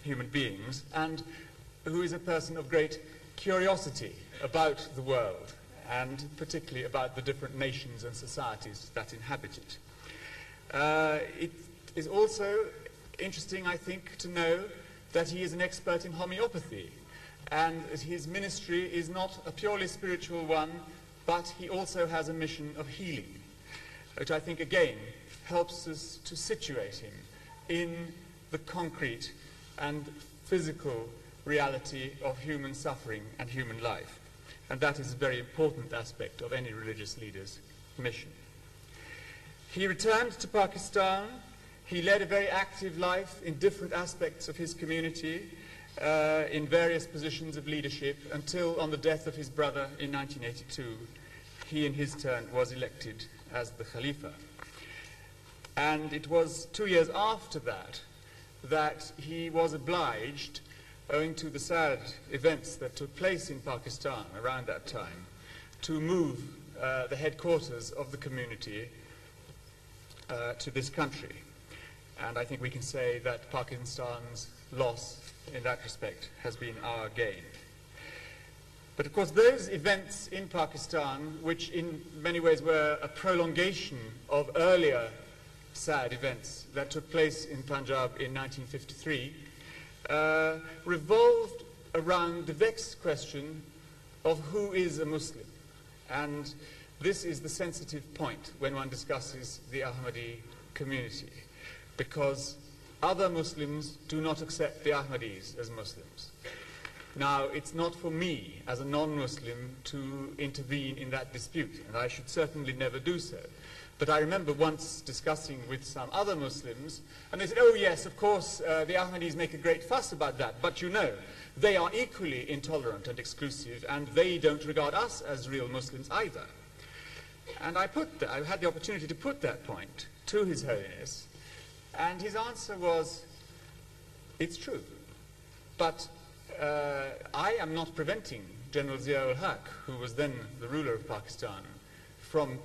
human beings, and who is a person of great curiosity about the world, and particularly about the different nations and societies that inhabit it. It is also interesting, I think, to know that he is an expert in homeopathy, and that his ministry is not a purely spiritual one, but he also has a mission of healing, which I think again helps us to situate him in the concrete and physical reality of human suffering and human life. And that is a very important aspect of any religious leader's mission. He returned to Pakistan. He led a very active life in different aspects of his community, in various positions of leadership, until on the death of his brother in 1982, he in his turn was elected as the Khalifa. And it was 2 years after that that he was obliged, owing to the sad events that took place in Pakistan around that time, to move the headquarters of the community to this country. And I think we can say that Pakistan's loss in that respect has been our gain. But of course those events in Pakistan, which in many ways were a prolongation of earlier sad events that took place in Punjab in 1953, revolved around the vexed question of who is a Muslim. And this is the sensitive point when one discusses the Ahmadi community, because other Muslims do not accept the Ahmadis as Muslims. Now, it's not for me as a non-Muslim to intervene in that dispute, and I should certainly never do so. But I remember once discussing with some other Muslims, and they said, oh yes, of course, the Ahmadis make a great fuss about that, but you know, they are equally intolerant and exclusive, and they don't regard us as real Muslims either. And I had the opportunity to put that point to His Holiness, and his answer was, it's true, but I am not preventing General Zia-ul-Haq, who was then the ruler of Pakistan, from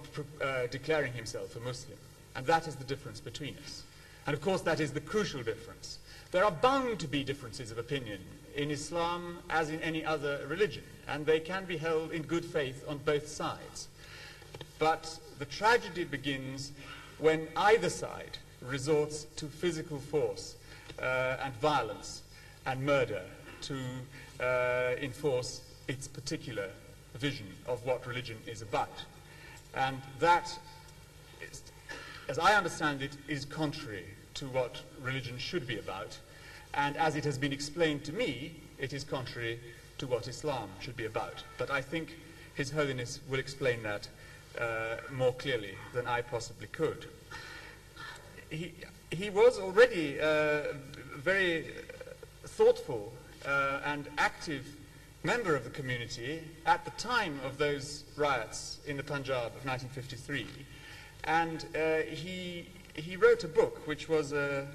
declaring himself a Muslim. And that is the difference between us. And of course that is the crucial difference. There are bound to be differences of opinion in Islam as in any other religion, and they can be held in good faith on both sides. But the tragedy begins when either side resorts to physical force and violence and murder to enforce its particular vision of what religion is about. And that, as I understand it, is contrary to what religion should be about. And as it has been explained to me, it is contrary to what Islam should be about. But I think His Holiness will explain that more clearly than I possibly could. He was already very thoughtful and active member of the community at the time of those riots in the Punjab of 1953, and he wrote a book which was a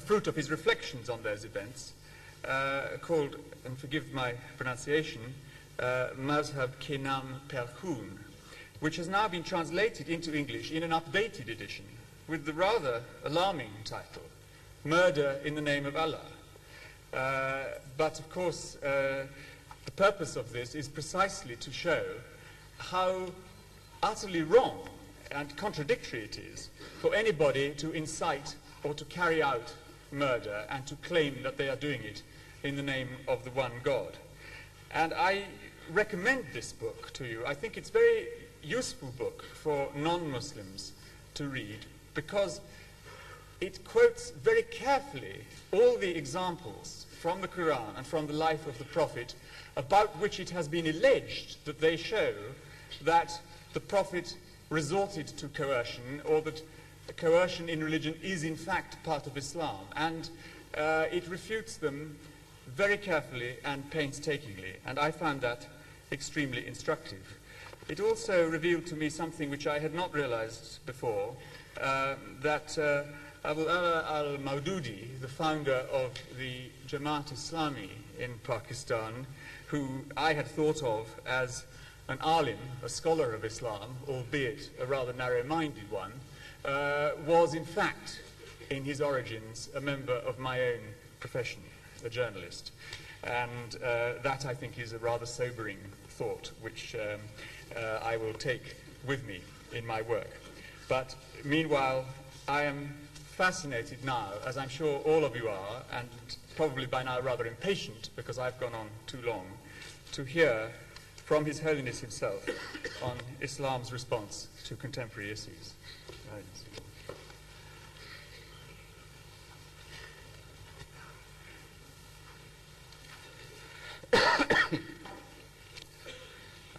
fruit of his reflections on those events, called, and forgive my pronunciation, Mazhab-ke Naam per Khoon, which has now been translated into English in an updated edition with the rather alarming title, Murder in the Name of Allah. But of course, the purpose of this is precisely to show how utterly wrong and contradictory it is for anybody to incite or to carry out murder and to claim that they are doing it in the name of the one God. And I recommend this book to you. I think it's a very useful book for non-Muslims to read, because it quotes very carefully all the examples from the Quran and from the life of the Prophet about which it has been alleged that they show that the Prophet resorted to coercion, or that coercion in religion is in fact part of Islam. And it refutes them very carefully and painstakingly, and I found that extremely instructive. It also revealed to me something which I had not realized before, that Abu Ala al-Maududi, the founder of the Jamaat Islami in Pakistan, who I had thought of as an alim, a scholar of Islam, albeit a rather narrow-minded one, was in fact in his origins, a member of my own profession, a journalist. And that, I think, is a rather sobering thought, which I will take with me in my work. But meanwhile, I am fascinated now, as I'm sure all of you are, and probably by now rather impatient, because I've gone on too long, to hear from His Holiness himself on Islam's response to contemporary issues.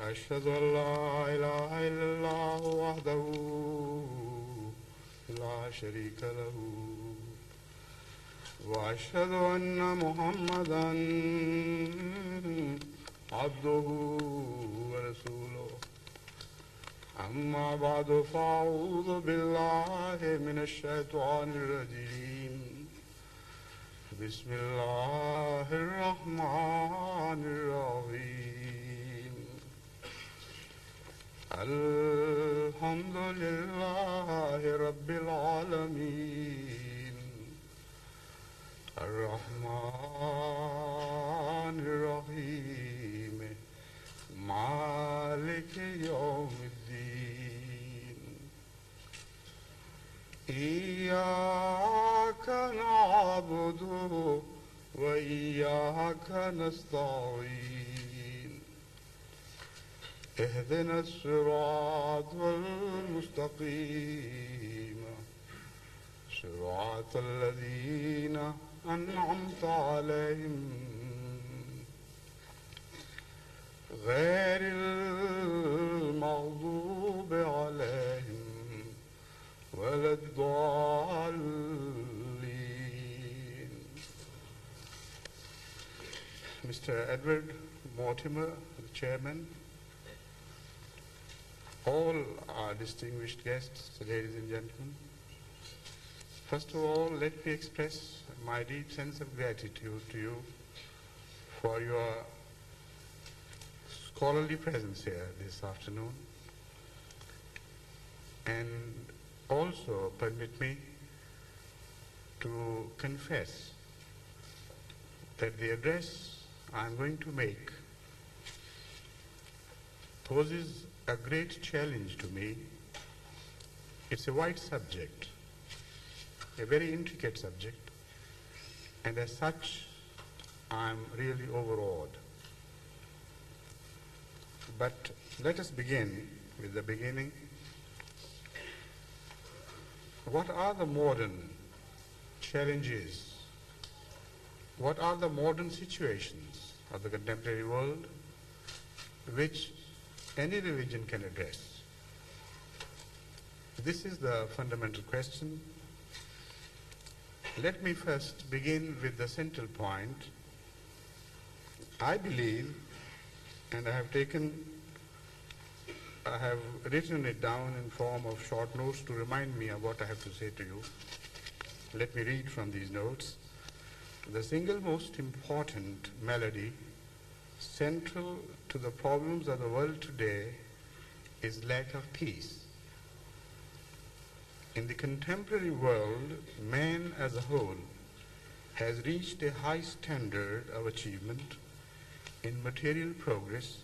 أشهد أن لا إله إلا الله وحده لا شريك له وأشهد أن محمدا عبده ورسوله أما بعد فأعوذ بالله من الشيطان الرجيم بسم الله الرحمن الرحيم الحمد لله رب العالمين الرحمن الرحيم مالك يوم الدين إياك نعبد وإياك نستعين اهدنا الصراط المستقيم صراط الذين أنعمت عليهم غير المغضوب عليهم ولا الضالين. Mr. Edward Mortimer, the chairman, all our distinguished guests, ladies and gentlemen, first of all, let me express my deep sense of gratitude to you for your scholarly presence here this afternoon, and also permit me to confess that the address I'm going to make poses a great challenge to me. It's a wide subject, a very intricate subject, and as such, I'm really overawed. But let us begin with the beginning. What are the modern challenges? What are the modern situations of the contemporary world which any religion can address? This is the fundamental question. Let me first begin with the central point. I believe, and I have written it down in form of short notes to remind me of what I have to say to you. Let me read from these notes. The single most important malady central to the problems of the world today is lack of peace. In the contemporary world, man as a whole has reached a high standard of achievement in material progress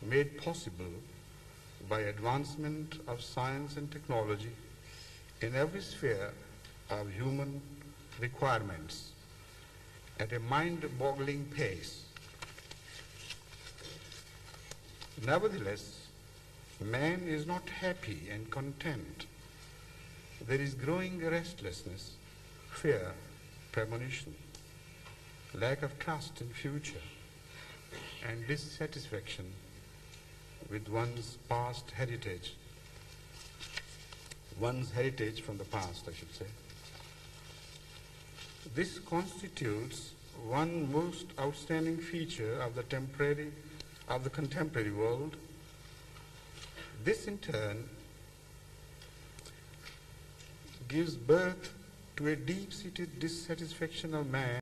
made possible by advancement of science and technology in every sphere of human requirements at a mind-boggling pace. Nevertheless, man is not happy and content. There is growing restlessness, fear, premonition, lack of trust in future, and dissatisfaction with one's past heritage, one's heritage from the past, I should say. This constitutes one most outstanding feature of the contemporary world. This in turn gives birth to a deep-seated dissatisfaction of man